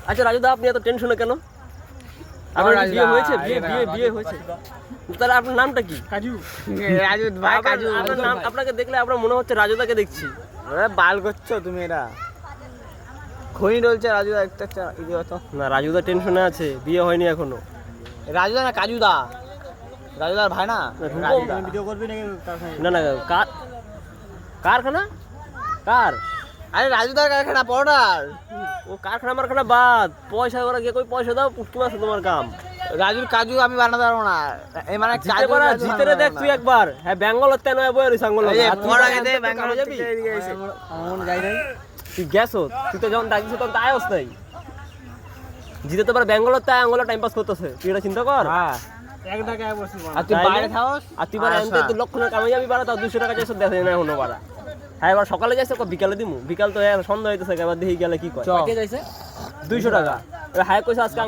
আচ্ছা রাজুদা, আপনি এত টেনশনে কেন? আপনার কি বিয়ে হয়েছে? বিয়ে হয়েছে? তাহলে আপনার নামটা কি? কাজু। রাজু ভাই কাজু। আপনার নাম, আপনাকে দেখলে আপনার মনে হচ্ছে রাজুদাকে দেখছি। বাল করছো তুমি এটা। খনি ডলছে রাজু একটা ইডিয়ত। না, রাজুদা টেনশনে আছে, বিয়ে হয়নি এখনো। রাজুদা না কাজুদা। রাজুদার ভাই না? রাজুদা। ভিডিও করবি নাকি কারখানায়? না না, কারখানা? কার? আরে রাজুদার কারখানা পড়ার। ও কারখানা মারখানা বাদ, পয়সা ওরা গিয়ে কই পয়সা দাও, পুষ্টি মাছ তোমার কাম। রাজুর কাজু আমি বানাতে পারবো না। এই মানে জিতে পারা, জিতে রে দেখ তুই একবার। হ্যাঁ ব্যাঙ্গালোর তেন বই রইছ আঙ্গুল। ব্যাঙ্গালোর যাবি? আমার মনে যাই নাই। তুই গেছো, তুই তো যখন ডাকিস তখন তাই অবস্থায়। জিতে তো পারে ব্যাঙ্গালোর, তাই আঙ্গুলে টাইম পাস করতেছে, তুই এটা চিন্তা কর। হ্যাঁ। এক টাকা এক বছর আর তুই বাইরে থাকস? আর তুই পারে আনতে তুই লক্ষণের কামে যাবি পারা, তাও 200 টাকা চাইছো দেখে না এখনো পারা। হ্যাঁ এবার সকালে যাইছো, বিকালে দিমু। বিকাল তো সন্ধ্যা হইতেছে, এবার দেখি গেলে কি কয়। কে যাইছে? 200 টাকা। হায় কইছে আজকে